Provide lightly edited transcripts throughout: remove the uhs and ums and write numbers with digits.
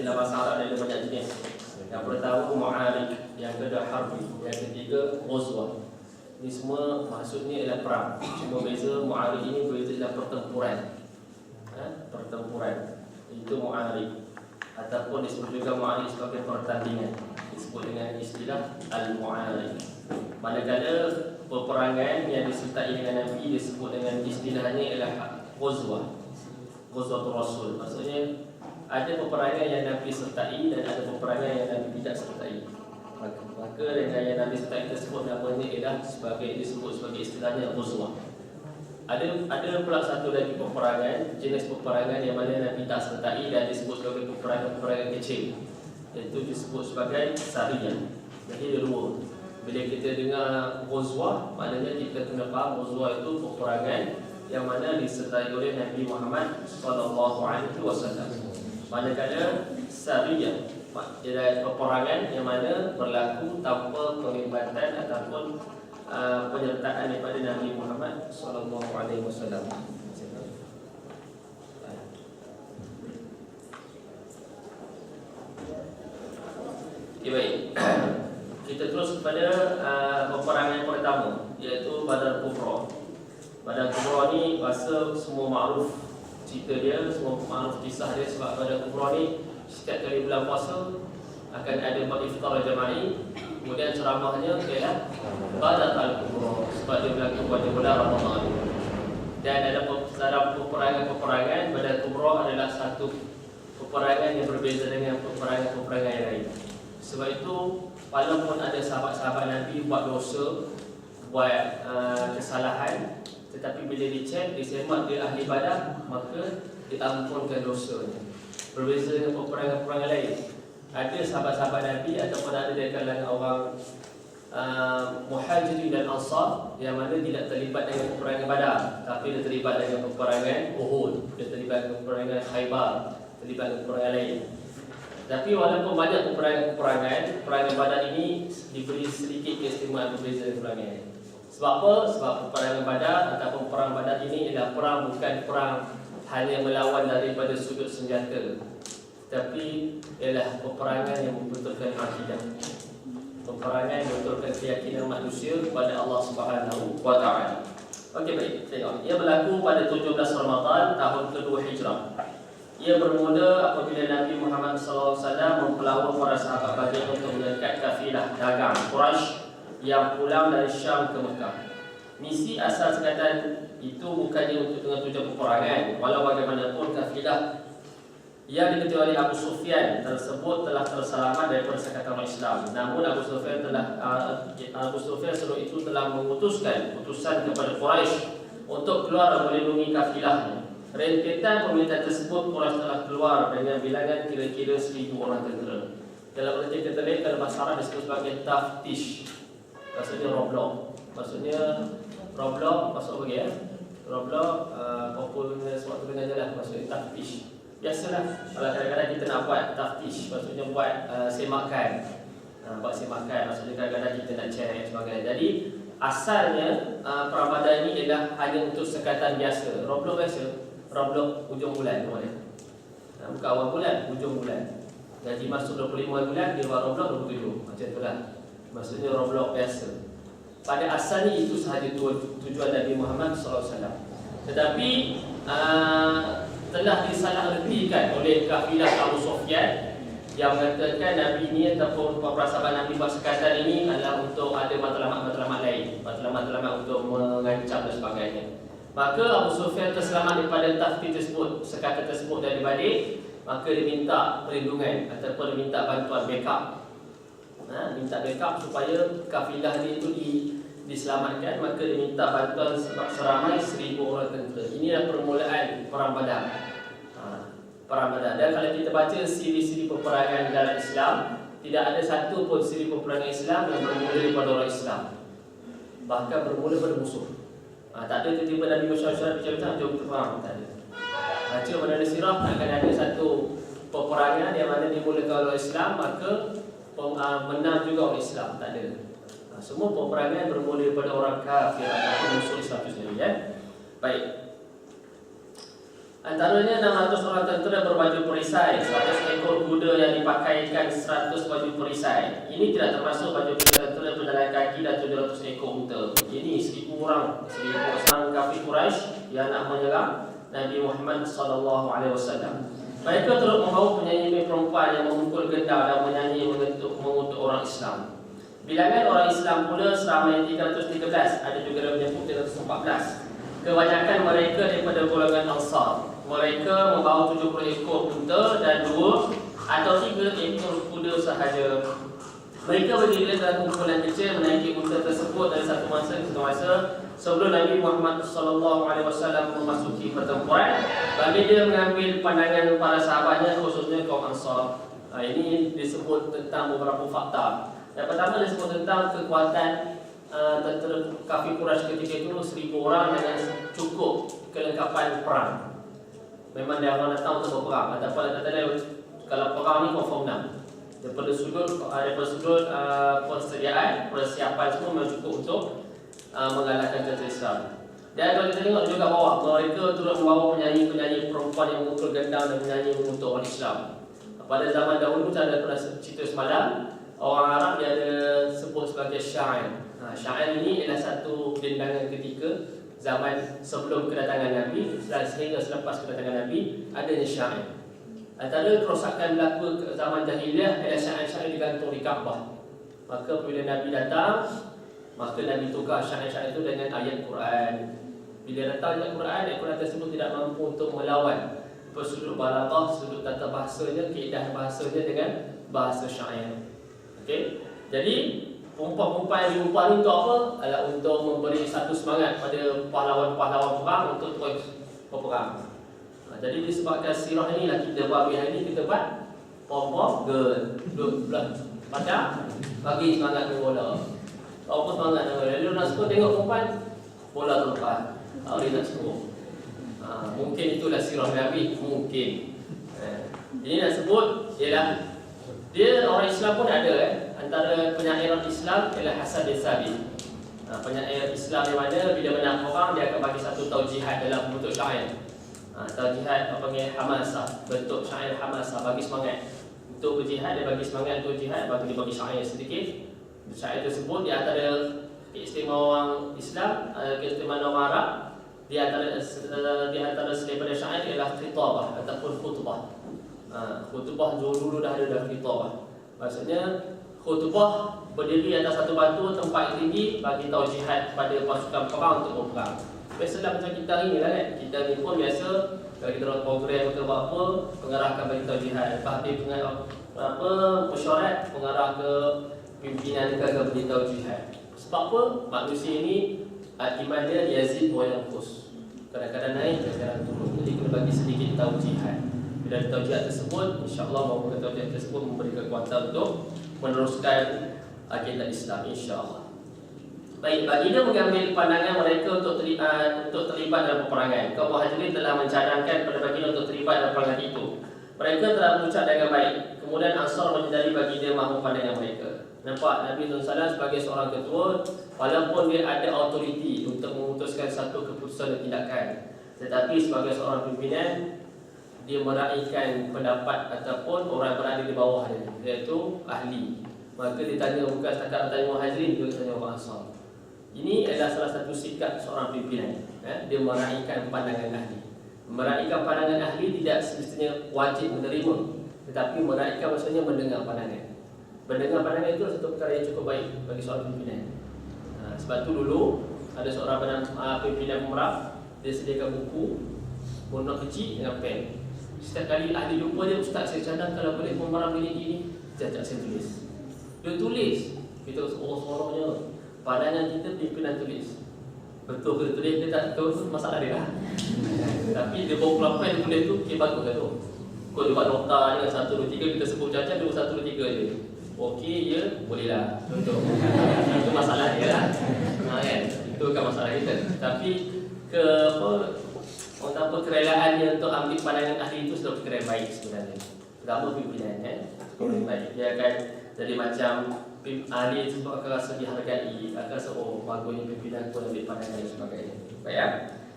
istilah bahasa Arab ada banyak jenis. Yang pertama mu'arik, yang kedua harbi, yang ketiga ghazwah. Ini semua maksudnya ialah perang. Cuma beza mu'arik ini berbeza dalam pertempuran. Pertempuran itu mu'arik, ataupun disebut juga mu'arik sebagai pertandingan, disebut dengan istilah al-mu'arik. Manakala peperangan yang disertai dengan Nabi disebut dengan istilahnya ialah ghazwah, ghazwatul rasul. Maksudnya ada peperangan yang Nabi sertai dan ada peperangan yang Nabi tidak sertai. Maka dengan yang Nabi sertai tersebut namanya ialah disebut sebagai istilahnya ghazwah. Ada pula satu lagi peperangan, jenis peperangan yang mana Nabi tak sertai dan disebut sebagai peperangan kecil, iaitu disebut sebagai sariyah. Jadi ada dua. Bila kita dengar ghazwah, maknanya kita kena faham ghazwah itu peperangan yang mana disertai oleh Nabi Muhammad SAW. Manakala sariyah ialah peperangan yang mana berlaku tanpa penglibatan ataupun penyertaan daripada Nabi Muhammad SAW. Okay, baik. Kita terus kepada peperangan yang pertama, iaitu Badar Kubra. Badar Kubra ni bahasa semua makruf cerita dia, semua makruf kisah dia. Sebab Badar Kubra ni setiap kali bulan puasa akan ada iftar jama'i. Kemudian ceramahnya ialah Badar Al-Kubra, sebab dia berlaku pada bulan Ramadan. Dan dalam peperangan Badar Kubra adalah satu peperangan yang berbeza dengan peperangan yang lain. Sebab itu walaupun ada sahabat-sahabat Nabi buat dosa, buat kesalahan, tetapi bila dicek, disemak dia ahli Badar, maka diampunkan dosanya. Berbeza dengan peperangan lain. Ada sahabat-sahabat Nabi ataupun ada dari kalangan orang Muhajirin dan Ansar yang mana tidak terlibat dengan peperangan Badar, tapi dia terlibat dengan peperangan Uhud, dia terlibat dengan peperangan Khaybar, terlibat dengan peperangan lain. Tapi walaupun banyak peperangan Badar ini diberi sedikit keistimewaan berbeza dengan peperangan lain. Sebab apa? Sebab peperangan Badar ataupun perang Badar ini adalah perang, bukan perang hanya melawan daripada sudut senjata, tapi ialah peperangan yang membetulkan akidah, peperangan yang membetulkan keyakinan manusia kepada Allah Subhanahu wa taala. Okey, baik. Tengok. Ia berlaku pada 17 Ramadan tahun kedua Hijrah. Ia bermula apabila Nabi Muhammad SAW mempelawa para sahabat bagi untuk mendekat kafilah dagang Quraisy yang pulang dari Syam ke Mekah. Misi asal sekatan itu bukannya untuk dengan tujuan peperangan. Walau bagaimanapun kafilah yang diketuai oleh Abu Sufyan tersebut telah terselamat daripada sekatan orang Islam. Namun Abu Sufyan sebelum itu telah mengutuskan utusan kepada Quraisy untuk keluar melindungi kafilahnya. Rentetan permintaan tersebut Quraisy telah keluar dengan bilangan kira-kira 1,000 orang tentera. Dalam erti kata lain, dalam bahasa Arab disebut sebagai taftish. Maksudnya roblok. Maksudnya roblok, maksud apa ya? Roblok popular suatu dengan jalan, maksudnya taftish. Biasalah kalau kadang-kadang kita nak buat taftish, maksudnya buat semakan. Buat semakan, maksudnya kadang-kadang kita nak cek sebagainya. Jadi asalnya perang Badar ini adalah hanya untuk sekatan biasa, roblok biasa. Roblok ujung bulan, bukan awal bulan, ujung bulan. Gaji masuk 25 bulan, dia buat roblok 27. Macam itulah. Maksudnya roblok biasa. Pada asalnya itu sahaja tujuan Nabi Muhammad SAW. Tetapi telah disalahertikan oleh kafilah Abu Sufyan yang mengatakan Nabi ini ataupun para sahabat Nabi buat sekatan ini adalah untuk ada matlamat-matlamat lain, matlamat-matlamat untuk mengancam dan sebagainya. Maka Abu Sufyan terselamat daripada tafti tersebut, sekatan tersebut dari balik. Maka dia minta perlindungan ataupun dia minta bantuan backup. Minta backup supaya kafilah dia itu diselamatkan. Maka dia minta bantuan seramai 1,000 orang tentera. Inilah permulaan perang Badar. Perang Badar. Dan kalau kita baca siri-siri peperangan dalam Islam, tidak ada satu pun siri peperangan Islam yang bermula daripada orang Islam, bahkan bermula pada musuh. Tak ada tiba-tiba Nabi masyarakat bicara-bicara jom kita perang. Tak ada. Baca pada sirah akan ada satu peperangan yang mana dimulakan oleh Islam, maka menang juga oleh Islam. Tak ada. Semua peperangan bermula daripada orang kafir ataupun musuh Islam itu sendiri, ya. Baik. Antaranya 600 orang tentera berbaju perisai, 100 ekor ekor kuda yang dipakaikan 100 baju perisai. Ini tidak termasuk baju perisai berjalan kaki dan 700 ekor unta. Ini 1000 orang kafir Quraisy yang nak menyerang Nabi Muhammad SAW. Mereka turut membawa penyanyi perempuan yang memukul gendang dan menyanyi mengutuk orang Islam. Bilangan orang Islam pula seramai 313, ada juga yang menyebut 314. Kebanyakan mereka daripada golongan Ansar. Mereka membawa 70 ekor unta dan 2 atau 3 ekor kuda sahaja. Mereka berdiri dalam kumpulan kecil menaiki unta tersebut dari satu masa ke satu masa sebelum Nabi Muhammad SAW memasuki pertempuran. Bagi dia mengambil pandangan para sahabatnya, khususnya kaum Ansar. Ini disebut tentang beberapa fakta. Yang pertama disebut tentang kekuatan tentera kafir Quraisy ketika itu 1000 orang dengan cukup kelengkapan perang. Memang dia orang datang untuk berperang. Adapun kalau perang ni confirm menang. Daripada sudut persediaan, persiapan semua memang cukup untuk mengalahkan tentera Islam. Dan kalau kita tengok juga bawah, mereka turut membawa penyanyi-penyanyi perempuan yang memukul gendang dan menyanyi mengutuk orang Islam. Pada zaman dahulu saya ada pernah cerita semalam, orang Arab dia ada sebut sebagai syair. Syair ini adalah satu dendangan ketika zaman sebelum kedatangan Nabi sehingga selepas kedatangan Nabi adanya syair. Antara kerosakan berlaku zaman jahiliah adalah syair-syair digantung di Kaabah. Maka bila Nabi datang, maka Nabi tukar syair-syair itu dengan ayat Quran. Bila datang ayat Quran tersebut tidak mampu untuk melawan sudut balaghah, sudut tata bahasanya, keindahan bahasanya dengan bahasa syair. Okey. Jadi perempuan-perempuan yang diubah untuk apa? Adalah untuk memberi satu semangat pada pahlawan-pahlawan perang untuk terus berperang. Jadi disebabkan sirah inilah kita buat hari ini, kita buat pom-pom duduk pada bagi semangat bola. Apa semangat bola? Lalu nak skor tengok perempuan bola terlepas. Hari nak skor. Mungkin itulah sirah Nabi, mungkin. Ini nak sebut ialah dia orang Islam pun ada antara penyair Islam ialah Hasan bin Sabit. Penyair Islam yang mana bila menang perang dia akan bagi satu taujihat dalam bentuk syair. Taujihat apa panggil hamasah, bentuk syair hamasah, bagi semangat untuk berjihad, dia bagi semangat untuk jihad, bagi syair sedikit. Syair tersebut di antara keistimewaan orang Islam, keistimewaan orang Arab, di antara daripada syair ialah khitabah ataupun khutbah. Khutbah dulu dah ada khitabah. Maksudnya khutbah berdiri atas satu batu tempat yang tinggi bagi taujihat pada pasukan perang untuk berperang. Biasalah macam kita hari ni lah kan. Kita ni pun biasa kalau kita buat program atau buat apa, pengarah akan bagi taujihat. Lepas habis mesyuarat, pengarah ke pimpinan ke akan bagi taujihat. Sebab apa? Manusia ni iman dia yazid wa yanqus. Kadang-kadang naik, kadang-kadang turun. Jadi kena bagi sedikit taujihat. Bila taujihat tersebut, insya-Allah maupun taujihat tersebut memberi kekuatan untuk meneruskan agenda Islam, insya-Allah. Baik, baginda mengambil pandangan mereka untuk terlibat dalam peperangan. Kaum Muhajirin telah mencadangkan pada baginda untuk terlibat dalam peperangan itu. Mereka telah berucap dengan baik. Kemudian Ansar menyedari baginda mahu pandangan mereka. Nampak Nabi SAW sebagai seorang ketua, walaupun dia ada autoriti untuk memutuskan satu keputusan dan tindakan, tetapi sebagai seorang pimpinan, dia meraihkan pendapat ataupun orang berada di bawah dia, iaitu ahli. Maka dia tanya bukan setakat bertanya Muhajirin, dia tanya orang Ansar. Ini adalah salah satu sikap seorang pimpinan. Dia meraihkan pandangan ahli. Meraihkan pandangan ahli tidak semestinya wajib menerima, tetapi meraihkan maksudnya mendengar pandangan. Mendengar pandangan itu satu perkara yang cukup baik bagi seorang pimpinan. Sebab tu dulu ada seorang pimpinan pemerah, dia sediakan buku warna kecil dengan pen. Setiap kali ahli jumpa dia, ustaz saya cadang kalau boleh pemerah gini-gini, jajak saya tulis. Dia tulis, kita sorok-soroknya. Pandangan kita pimpinan tulis. Betul ke tulis, dia tak tahu tu masalah dia lah. Tapi dia bawa pelapan dia tulis tu, okay, bagus lah tu. Kau dia buat nota dengan 1, 2, 3, kita sebut cacat, dia buat 1, 2, 3 je. Okey, ya, boleh lah. Contoh. Itu masalah dia lah. Kan? Itu bukan masalah kita. Tapi kerelaan dia untuk ambil pandangan ahli itu sudah perkara yang baik sebenarnya. Terutama pimpinan yang baik. Dia akan jadi macam ahli itu akan rasa dihargai, akan rasa bagusnya pimpinan pun ambil pandangan dan sebagainya. Baik ya?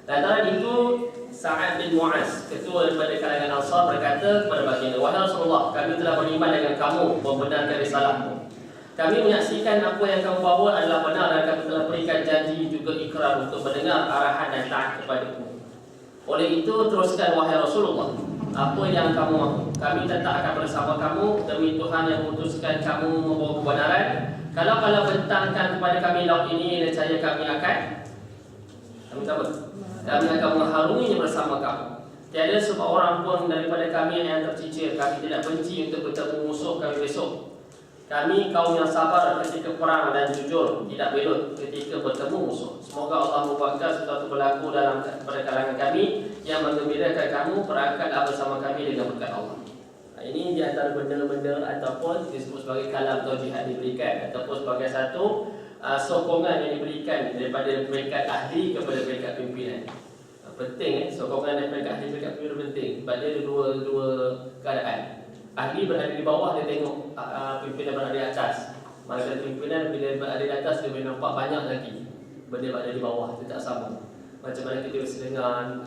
Lantaran itu Sa'ad bin Mu'az, ketua daripada kalangan Ansar, berkata kepada baginda, "Wahai Rasulullah, kami telah beriman dengan kamu, membenarkan risalahmu. Kami menyaksikan apa yang kamu bawa adalah benar dan kami telah berikan janji juga ikrar untuk mendengar arahan dan taat kepadamu. Oleh itu teruskan wahai Rasulullah, apa yang kamu mahu. Kami tetap akan bersama kamu demi Tuhan yang memutuskan kamu membawa kebenaran. Kalau bentangkan kepada kami laut ini, nescaya kami akan mengharunginya bersama kamu. Tiada seorang pun daripada kami yang tercicir. Kami tidak benci untuk bertemu musuh kami besok. Kami kaum yang sabar ketika perang dan jujur, tidak belut ketika bertemu musuh. Semoga Allah membuatkan sesuatu berlaku pada kalangan kami yang menggembirakan kamu, berangkatlah bersama kami dengan berkat Allah." Ini di antara benda-benda ataupun disebut sebagai kalam atau jihad diberikan, ataupun sebagai satu sokongan yang diberikan daripada peringkat ahli kepada peringkat pimpinan. Penting sokongan daripada peringkat ahli peringkat pimpinan penting. Sebab dia ada dua keadaan. Ahli berada di bawah, dia tengok pimpinan berada di atas. Masa pimpinan bila berada di atas, dia boleh nampak banyak lagi benda berada di bawah, dia tak sama. Macam mana kita bisa dengan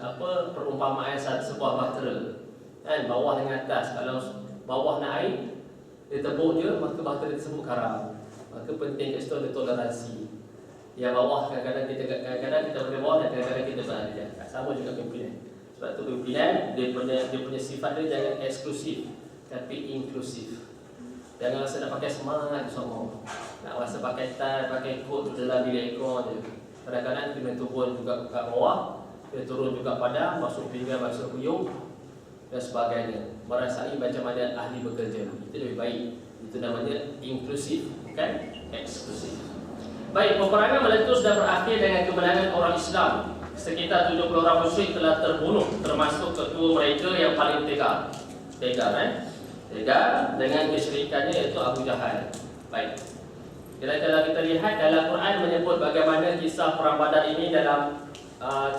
perumpamaan sebuah bahtera kan, bawah dengan atas. Kalau bawah nak air, dia tebuk je, maka bahtera tersebut karam. Maka penting kat situ ada toleransi. Yang bawah kadang-kadang kita berada di bawah dan kadang-kadang kita berada di atas. Sama juga pimpinan. Sebab tu pimpinan dia punya sifat dia jangan eksklusif, tapi inklusif. Jangan rasa nak pakai semangat semua. Nak rasa pakai tie, pakai coat tu dalam bilik ekor je. Kadang-kadang kena turun juga ke bawah, dia turun juga pada masuk pinggang, masuk huyung dan sebagainya. Merasai macam mana ahli bekerja. Itu lebih baik. Itu namanya inklusif, bukan eksklusif. Baik, peperangan meletus dan berakhir dengan kemenangan orang Islam. Sekitar 70 orang musyrik telah terbunuh, termasuk ketua mereka yang paling tega. Tega dengan kesyirikannya, iaitu Abu Jahal. Baik. Kalau kita lihat dalam Quran menyebut bagaimana kisah perang Badar ini dalam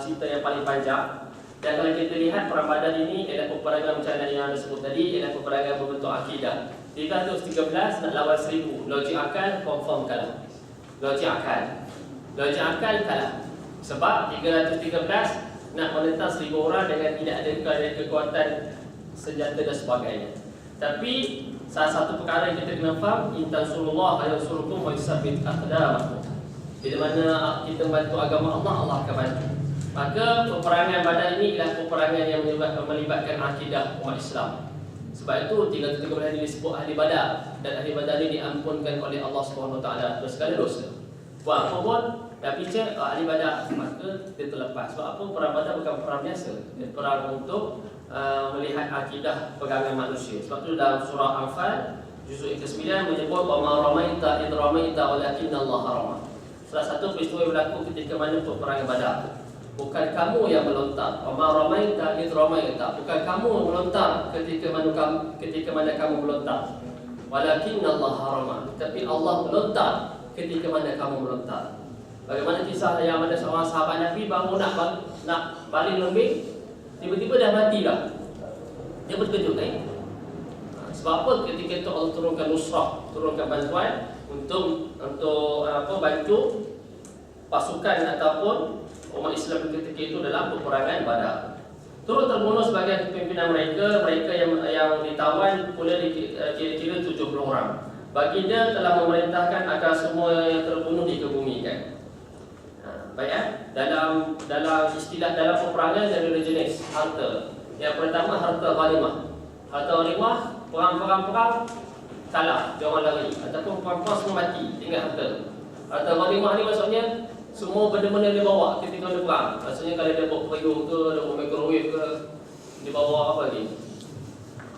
cerita yang paling panjang. Dan kalau kita lihat perang Badar ini adalah peperangan macam yang anda sebut tadi, ialah peperangan berbentuk akidah. 313 nak lawan 1000. Logik akal confirm kalah. Logik akal kalah. Sebab 313 nak menentang 1000 orang dengan tidak ada kekuatan senjata dan sebagainya. Tapi salah satu perkara yang kita kena faham, intansurullah ayyansurukum wa yusabbit aqdamakum. Bila mana kita bantu agama Allah, Allah akan bantu. Maka peperangan Badar ini ialah peperangan yang melibatkan akidah umat Islam. Sebab itu 313 ini disebut ahli Badar, dan ahli Badar ini diampunkan oleh Allah SWT dari segala dosa. Buat apa pun dah bincang ahli Badar, maka dia terlepas. Sebab apa? Perang Badar bukan perang biasa. Dia perang untuk melihat akidah pegangan manusia. Sebab itu dalam surah Anfal juzuk ke-9 menyebut wa ma ramaita id ramaita walakinna Allah rama. Salah satu peristiwa yang berlaku ketika mana peperangan Badar. Bukan kamu yang melontar. Wa ma ramaita id ramaita. Bukan kamu yang melontar ketika mana kamu melontar. Walakinna Allah rama. Tapi Allah melontar ketika mana kamu melontar. Bagaimana kisah yang ada seorang sahabat Nabi baru nak baling lembing, tiba-tiba dah mati dah. Dia berkejut sebab apa? Ketika itu Allah turunkan nusrah, turunkan bantuan untuk bantu pasukan ataupun umat Islam ketika itu dalam peperangan Badar. Turut terbunuh sebagian pimpinan mereka yang ditawan pula kira-kira 70 orang. Baginda telah memerintahkan agar semua yang terbunuh dikebumikan. Baik, dalam istilah dalam peperangan ada dua jenis harta. Yang pertama harta ghanimah. Harta ghanimah, perang kalah, dia orang lari, ataupun perang semua mati, tinggal harta. Harta ghanimah ni maksudnya semua benda-benda dia bawa ketika dia perang. Maksudnya kalau dia bawa periuk ke, dia bawa microwave ke, dia bawa apa lagi?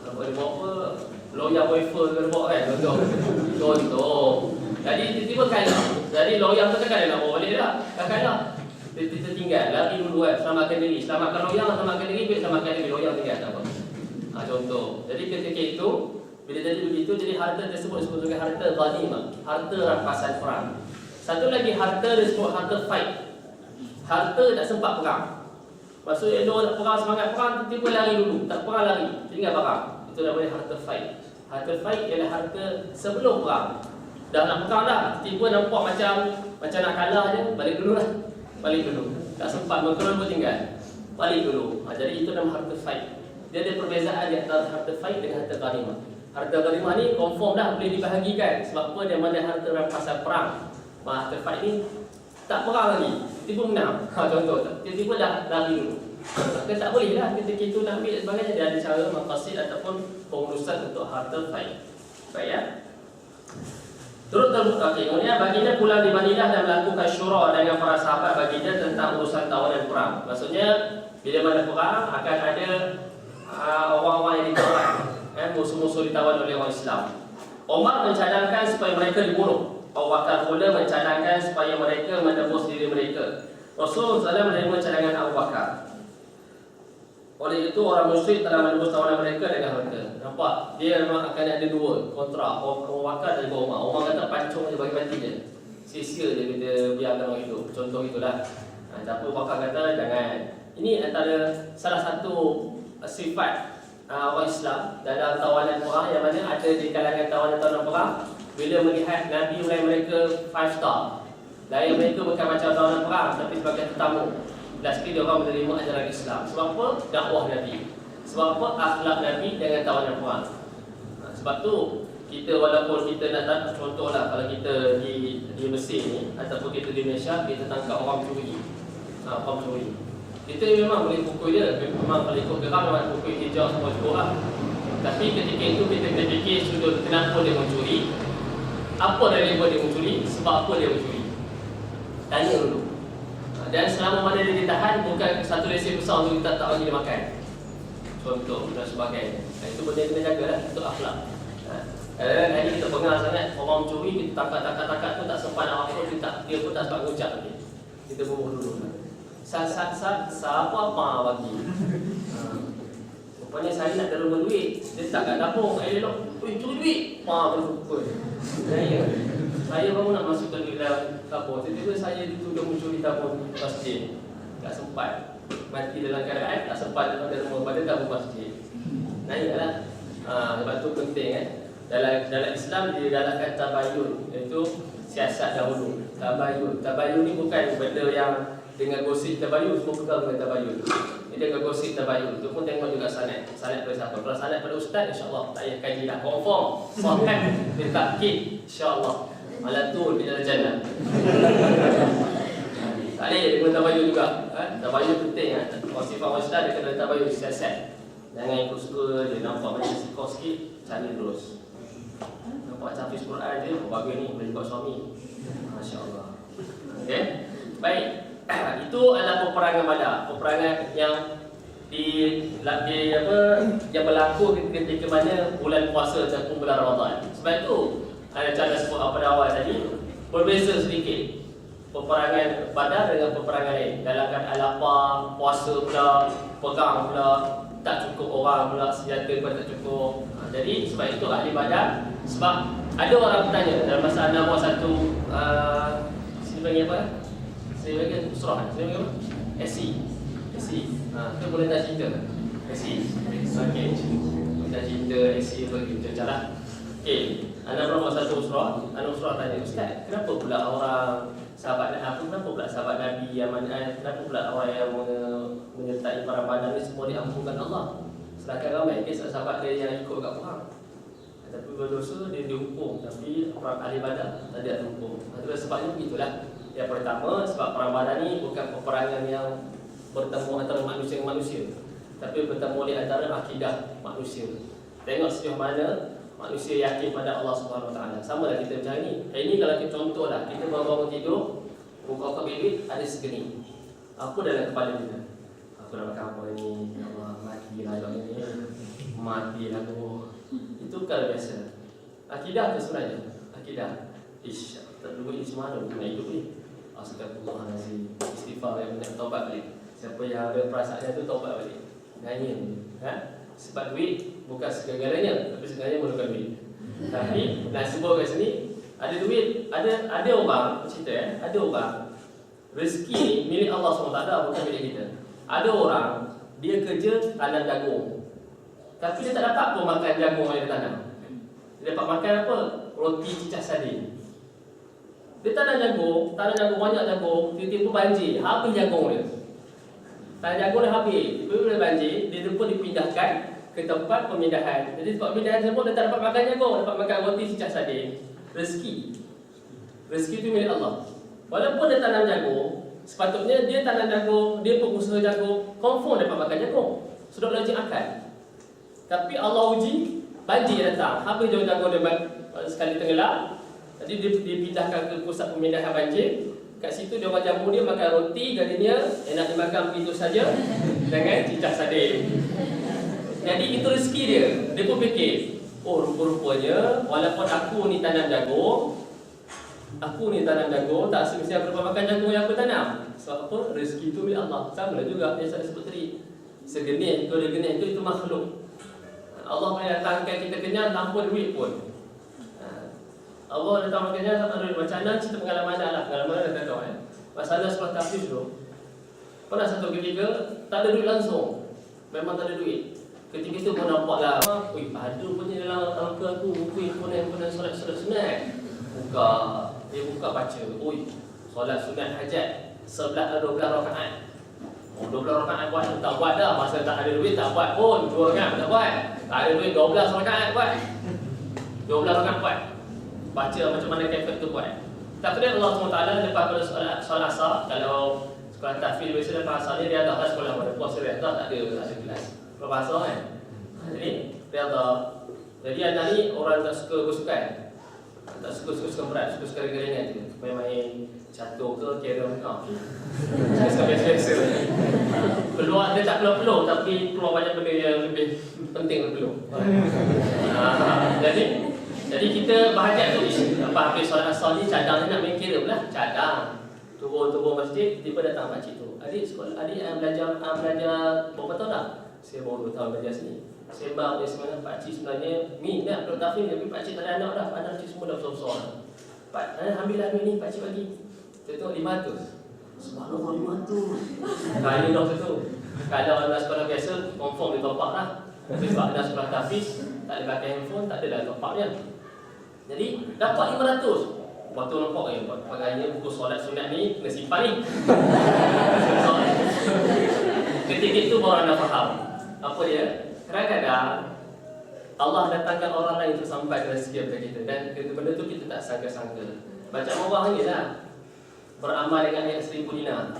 Dia bawa apa? Loyang wafer ke dia bawa kan? Contoh. Jadi tiba-tiba kalah. Jadi loyang tu kan nak bawa balik dah. Dah kalah. Dia tinggal, lari dulu kan, selamatkan diri. Selamatkan loyang, selamatkan diri, selamatkan diri, loyang tinggal tak apa. Contoh. Jadi ketika itu, bila jadi begitu, jadi harta tersebut disebut sebagai harta ghanimah, harta rampasan perang. Satu lagi harta disebut harta fight. Harta tak sempat perang. Maksudnya dia nak perang, semangat perang, tiba-tiba lari dulu. Tak perang lari, tinggal perang. Itu namanya harta fight. Harta fight ialah harta sebelum perang. Dah nak perang dah, tiba nampak macam nak kalah je, balik dulu lah. Balik dulu. Tak sempat makan pun tinggal. Balik dulu. Jadi itu nama harta faid. Dia ada perbezaan di antara harta faid dengan harta ghanimah. Harta ghanimah ni confirm dah boleh dibahagikan. Sebab apa? Dia mana harta rampasan perang. Harta faid ni tak perang lagi, tiba menang. Contoh, tiba-tiba dah lari dulu. Maka tak boleh lah ketika itu nak ambil sebagainya. Dia ada cara maqasid ataupun pengurusan untuk harta faid. Baik ya. Turut terbuka. Kemudian baginda pulang di Madinah dan melakukan syura dengan para sahabat baginda tentang urusan tawanan perang. Maksudnya bila mana perang akan ada orang-orang yang ditawan, musuh-musuh ditawan oleh orang Islam. Umar mencadangkan supaya mereka dibunuh. Abu Bakar pula mencadangkan supaya mereka menebus diri mereka. Rasulullah SAW menerima cadangan Abu Bakar. Oleh itu orang musyrik telah menebus tawanan mereka dengan harta. Nampak? Dia memang akan ada dua kontra, Abu Bakar dan Umar. Umar kata pancung je bagi mati je. Sia-sia je kita biarkan orang hidup. Contoh itulah. Tapi Abu Bakar kata jangan. Ini antara salah satu sifat orang Islam dalam tawanan perang yang mana ada di kalangan tawanan perang. Bila melihat Nabi mulai mereka 5 star, lain mereka bukan macam tawanan perang tapi sebagai tetamu. Last kali dia orang menerima ajaran Islam. Sebab apa? Dakwah Nabi. Sebab apa? Akhlak Nabi dengan tawanan perang. Sebab tu kita walaupun kita nak contohlah kalau kita di Mesir ni ataupun kita di Malaysia, kita tangkap orang curi. Orang curi. Kita memang boleh pukul dia. Memang kalau ikut geram memang pukul hijau semua cukup lah. Tapi ketika itu kita fikir sudut kenapa dia mencuri. Apa dari dia mencuri? Sebab apa dia mencuri? Tanya dulu. Dan selama mana dia ditahan, bukan satu lesen besar untuk kita tak bagi dia makan. Contoh dan sebagainya. Itu benda yang kena jaga lah untuk akhlak. Kadang-kadang kita pengal sangat, orang mencuri, kita tangkap tu tak sempat nak apa, dia pun tak sempat ngucap lagi. Kita bubuh dulu. Siapa apa bagi? Rupanya saya nak terima duit. Dia tak kat dapur. Saya elok, curi duit. Baru pukul. Saya baru nak masukkan duit dalam dapur. Tiba-tiba saya dituduh mencuri dapur masjid. Tak sempat. Mati dalam keadaan tak sempat dalam rumah pada dapur masjid. Naiklah. Sebab tu penting Dalam Islam dia galakkan tabayun, iaitu siasat dahulu. Tabayun ni bukan benda yang dengan gosip tabayun, semua pegang dengan tabayun. Ini dengan gosip tabayun. Itu pun tengok juga sanad. Sanad pada siapa? Kalau sanad pada ustaz, insya-Allah tak payah kaji dah. Confirm. Sahih. Dia takkid, insya-Allah. Alatul ila jannah. Tak boleh dengan tabayun juga. Tabayun penting. Kalau sifat ustaz dia kena tabayun siasat. Jangan ikut suka dia nampak macam sikau sikit, cari terus. Nampak hafiz Quran dia, bagus ni boleh buat suami. Masya-Allah. Okey. Baik. Itu adalah peperangan Badar, peperangan yang yang berlaku ketika mana bulan puasa ataupun bulan Ramadan. Sebab itu ada cara sebut pada awal tadi berbeza sedikit peperangan Badar dengan peperangan lain. Dalam keadaan lapar, puasa pula, pegang pula, tak cukup orang pula, senjata pun tak cukup. Jadi sebab itu ahli Badar, sebab ada orang bertanya dalam masa nombor 1 sini panggil apa? Saya bagi surah. Saya bagi apa? SC. Kita boleh tak cerita? SC. Okey. Kita cerita SC bagi kita lah. Okey. Anak nombor 1 surah. Anak surah tanya, Ustaz, kenapa pula orang sahabat kenapa pula sahabat Nabi yang mana, kenapa pula orang yang menyertai para Badar ni semua diampunkan Allah? Sedangkan ramai kisah sahabat dia yang ikut kat perang. Tapi berdosa dia dihukum, tapi orang ahli Badar tak ada hukum. Itu sebabnya begitulah. Yang pertama, sebab perang Badar ni bukan peperangan yang bertemu antara manusia dengan manusia, tapi bertemu di antara akidah manusia. Tengok sejauh mana manusia yakin pada Allah Subhanahu Wa Taala. Sama lah kita macam ni. Ini kalau kita contohlah, kita bangun tidur, buka bibir ada segeni. Apa dalam kepala kita? Aku nak makan apa ni? Ya Allah, matilah ni. Matilah tu. Itu kalau biasa. Akidah tu sebenarnya. Akidah. Tak dulu ini semana nak hidup ni. Astagfirullahalazim. Istighfar yang benar, taubat balik. Siapa yang ada perasaannya tu taubat balik. Nanya. Sebab duit bukan segala-galanya, tapi segalanya memerlukan duit. Tapi nak sebut kat sini, ada duit, ada orang cerita ada orang rezeki ni milik Allah SWT, bukan milik kita. Ada orang dia kerja tanam jagung, tapi dia tak dapat pun makan jagung yang dia tanam. Dia dapat makan apa? Roti cicak sardin. Dia tanam jagung banyak jagung, tiba-tiba banjir, habis jagung dia. Tanam jagung dia habis, tiba-tiba banjir, dia pun dipindahkan ke tempat pemindahan. Jadi tempat pemindahan tersebut dia tak dapat makan jagung, dapat makan roti cicak sardin. Rezeki itu milik Allah. Walaupun dia tanam jagung, sepatutnya dia tanam jagung, dia pengusaha jagung, confirm dapat makan jagung. Sudah logik akal. Tapi Allah uji, banjir datang, habis jagung dia sekali tenggelam. Jadi dia dipindahkan ke pusat pemindahan banjir. Kat situ dia orang jamu dia makan roti, jadinya enak dimakan begitu saja dengan cicak sardin. Jadi itu rezeki dia. Dia pun fikir, oh rupa-rupanya walaupun aku ni tanam jagung, tak semestinya aku dapat makan jagung yang aku tanam. Sebab apa? Rezeki itu milik Allah. Sama juga yang saya sebut tadi. Segenih, dua genih itu makhluk. Allah akan datangkan kita kenyang tanpa duit pun. Allah datang makanya sama duit. Macam mana cerita pengalaman dah dah tahu kan. Masalah sekolah tahfiz tu, pernah satu ketika tak ada duit langsung. Memang tak ada duit. Ketika itu pun nampaklah, oi ada punya dalam angka aku buku himpunan solat sunat. Dia buka baca, oi solat sunat hajat 11 12 rakaat. 12 rakaat buat tak buat dah, masa tak ada duit tak buat pun, 2 rakaat tak buat. Tak ada duit 12 rakaat buat. 12 rakaat buat. Baca macam mana kefat tu buat. Tak kira Allah SWT lepas pada solat asar, kalau sekolah tahfiz biasa lepas asar ni dia ada sekolah pada puasa dia tak ada kelas. Lepas asar kan. Jadi dia ada. Jadi anak ni orang tak suka bersukan. Tak suka berat, suka ringan-ringan je. Main-main catur ke carom ke. Suka biasa-biasa. Keluar dia tak keluar tapi keluar banyak benda yang lebih penting dulu. Jadi kita bahajat tu habis solat asar ni cadang nak main kira pula. Cadang. Turun masjid, tiba datang makcik tu. Adik belajar berapa tahun dah? Saya baru 2 tahun belajar sini. Saya bang dia sebenarnya pakcik sebenarnya minat duduk tahfiz tapi pakcik tak ada anak dah. Anak cik semua dah besar-besar. Pak, ambillah duit ni pakcik bagi. Saya tengok 500. Subhanallah 500. Kaya dah tu. Kalau anak sekolah biasa confirm dia top up lah. Tapi sebab anak sekolah tahfiz tak ada pakai handphone, tak ada dah top up dia. Jadi dapat 500. Lepas tu nampak pagainya buku solat sunat ni kena simpan ni. Ketika itu baru anda faham. Apa dia? Kadang-kadang Allah datangkan orang lain untuk sampai ke rezeki kepada kita. Dan benda tu kita tak sangka-sangka. Baca bawah ni lah. Beramal dengan ayat 1000 dinar.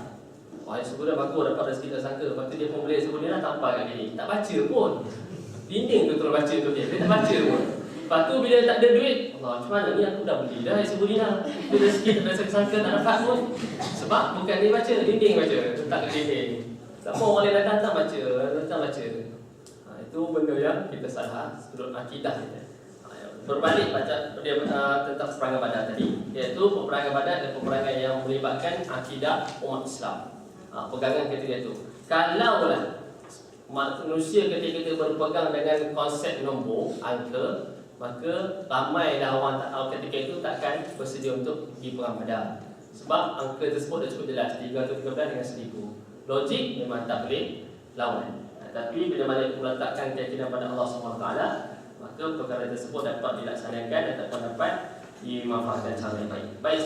Wah, syukur dah bagus dapat rezeki tak sangka. Lepas tu dia pun beli 1000 dinar tanpa kat diri. Tak baca pun. Dinding tu terus baca tu dia tak baca pun. Lepas tu bila tak ada duit, Allah macam mana ni aku dah beli dah 1000 dinar. Itu rezeki tak sangka tak dapat pun. Sebab bukan dia baca, dinding baca. Letak kat dinding. Tak mau orang lain datang baca. Itu benda yang kita salah sudut akidah kita. Berbalik baca dia tentang peperangan Badar tadi, iaitu peperangan Badar adalah peperangan yang melibatkan akidah umat Islam. Pegangan ketika itu. Kalaulah manusia ketika itu berpegang dengan konsep nombor, angka, maka ramailah orang tak tahu ketika itu takkan bersedia untuk pergi perang Badar. Sebab angka tersebut dah cukup jelas, 313 dengan 1000. Logik memang tak boleh lawan. Tapi bila mana meletakkan keyakinan pada Allah SWT, maka perkara tersebut dapat dilaksanakan ataupun dapat dimanfaatkan secara baik.